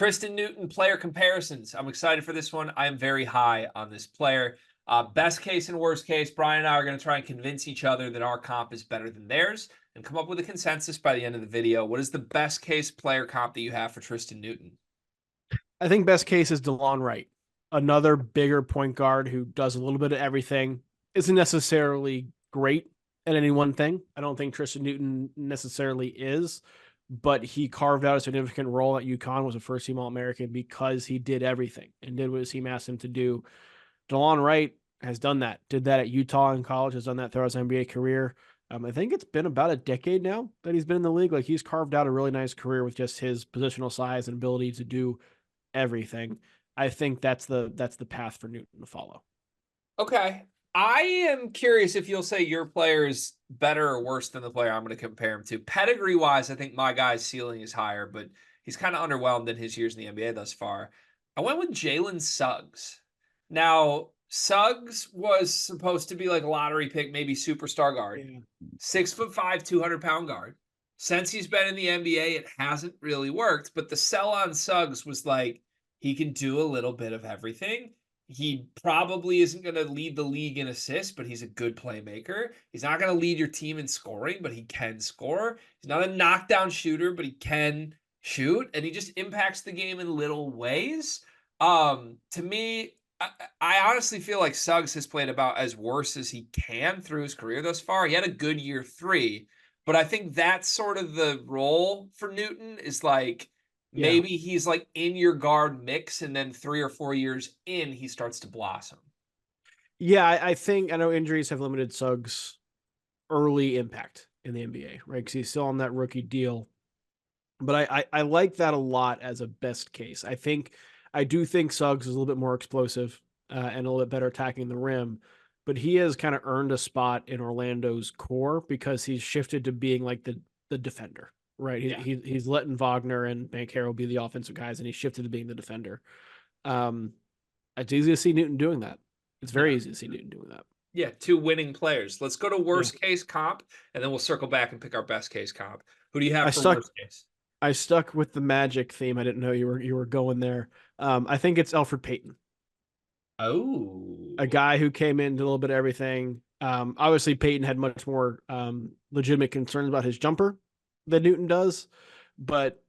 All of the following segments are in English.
Tristen Newton player comparisons. I'm excited for this one. I am very high on this player. Best case and worst case, Brian and I are going to try and convince each other that our comp is better than theirs and come up with a consensus by the end of the video. What is the best case player comp that you have for Tristen Newton? I think best case is DeLon Wright, another bigger point guard who does a little bit of everything. Isn't necessarily great at any one thing. I don't think Tristen Newton necessarily is, but he carved out a significant role at UConn, was a first team All American because he did everything and did what his team asked him to do. DeLon Wright has done that, did that at Utah in college, has done that throughout his NBA career. I think it's been about a decade now that he's been in the league. Like he's carved out a really nice career with just his positional size and ability to do everything. I think that's the path for Newton to follow. Okay. I am curious if you'll say your player is better or worse than the player I'm going to compare him to. Pedigree wise, I think my guy's ceiling is higher, but he's kind of underwhelmed in his years in the NBA thus far. I went with Jalen Suggs. Now, Suggs was supposed to be like a lottery pick, maybe superstar guard. Yeah. 6'5", 200-pound guard. Since he's been in the NBA, it hasn't really worked, but the sell on Suggs was like, he can do a little bit of everything. He probably isn't going to lead the league in assists, but he's a good playmaker. He's not going to lead your team in scoring, but he can score. He's not a knockdown shooter, but he can shoot, and he just impacts the game in little ways. To me, I honestly feel like Suggs has played about as worse as he can through his career thus far. He had a good year 3, but I think that's sort of the role for Newton is like, Yeah. maybe he's like in your guard mix, and then 3 or 4 years in, he starts to blossom. Yeah, I think I know injuries have limited Suggs' early impact in the NBA, right? Because he's still on that rookie deal. But I like that a lot as a best case. I do think Suggs is a little bit more explosive and a little bit better attacking the rim, but he has kind of earned a spot in Orlando's core because he's shifted to being like the defender, right? Yeah. He's letting Wagner and Banchero be the offensive guys, and he shifted to being the defender. Um, it's easy to see Newton doing that. It's very easy to see Newton doing that. Yeah, 2 winning players. Let's go to Yeah. worst case comp, and then we'll circle back and pick our best case comp. Who do you I have for stuck worst case? I stuck with the Magic theme. I didn't know you were going there. I think it's Elfrid Payton, a Oh. guy who came in, did a little bit of everything. Obviously, Payton had much more legitimate concerns about his jumper than Newton does, but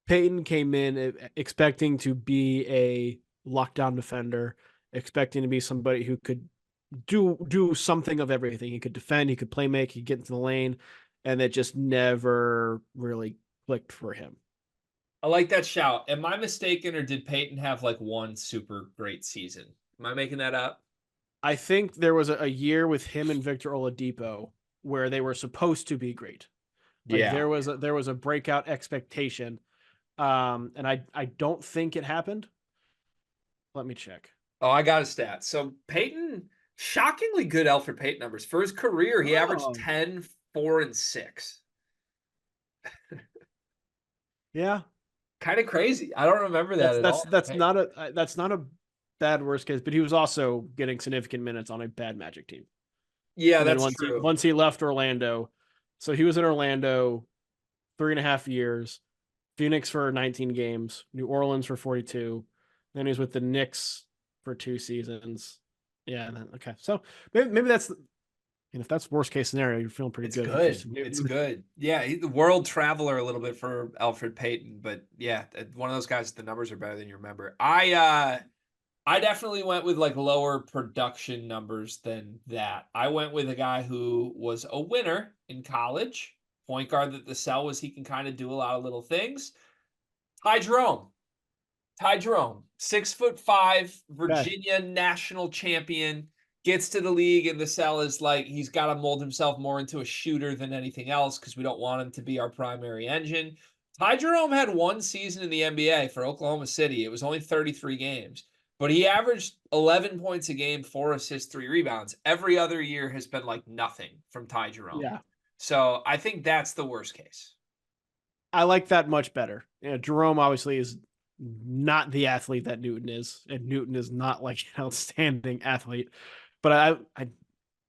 Payton came in expecting to be a lockdown defender, expecting to be somebody who could do something of everything. He could defend, he could play make, he could get into the lane, and it just never really clicked for him. I like that shout. Am I mistaken, or did Peyton have like one super great season? Am I making that up? I think there was a year with him and Victor Oladipo where they were supposed to be great. Like Yeah. there was a breakout expectation, and I don't think it happened. Let me check. Oh, I got a stat. So Peyton, shockingly good Elfrid Payton numbers. For his career, he averaged Oh, 10, 4, and 6. yeah, Kind of crazy. I don't remember that that's at that's all. that's not a bad worst case, but he was also getting significant minutes on a bad Magic team. Yeah, And then that's true. once he left Orlando, so he was in Orlando 3.5 years, Phoenix for 19 games, New Orleans for 42. Then he was with the Knicks for 2 seasons. Yeah. Then, okay. So maybe that's, if that's worst case scenario, you're feeling pretty It's good. good. It's good. Yeah, he's the world traveler a little bit for Elfrid Payton, but yeah, one of those guys. The numbers are better than you remember. I definitely went with like lower production numbers than that. I went with a guy who was a winner in college, point guard that the sell was he can kind of do a lot of little things. Ty Jerome. Ty Jerome, 6'5", Okay. Virginia national champion, gets to the league, and the sell is like he's got to mold himself more into a shooter than anything else because we don't want him to be our primary engine. Ty Jerome had one season in the NBA for Oklahoma City. It was only 33 games, but he averaged 11 points a game, 4 assists, 3 rebounds. Every other year has been like nothing from Ty Jerome. Yeah. So I think that's the worst case. I like that much better. Jerome obviously is not the athlete that Newton is, and Newton is not like an outstanding athlete. But I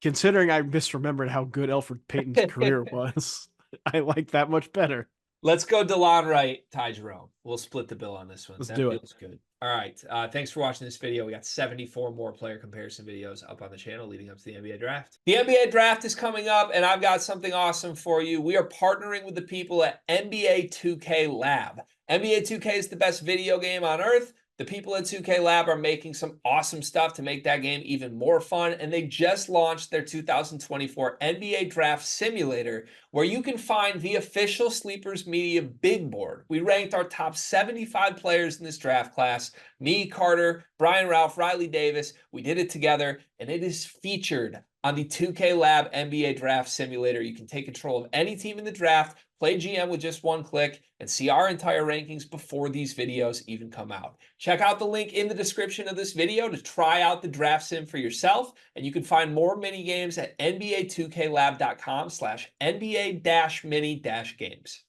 considering I misremembered how good Elfrid Payton's career was, I like that much better. Let's go DeLon Wright, Ty Jerome. We'll split the bill on this one. Let's That do it. feels good. All right. Thanks for watching this video. We got 74 more player comparison videos up on the channel leading up to the NBA draft. The NBA draft is coming up, and I've got something awesome for you. We are partnering with the people at NBA 2K Lab. NBA 2K is the best video game on earth. The people at 2K Lab are making some awesome stuff to make that game even more fun, and they just launched their 2024 NBA Draft Simulator, where you can find the official Sleepers Media big board. We ranked our top 75 players in this draft class. Me, Carter, Brian Ralph, Riley Davis. We did it together, and it is featured on the 2K Lab NBA Draft Simulator. You can take control of any team in the draft, play GM with just one click, and see our entire rankings before these videos even come out. Check out the link in the description of this video to try out the draft sim for yourself, and you can find more mini games at nba2klab.com/NBA-mini-games.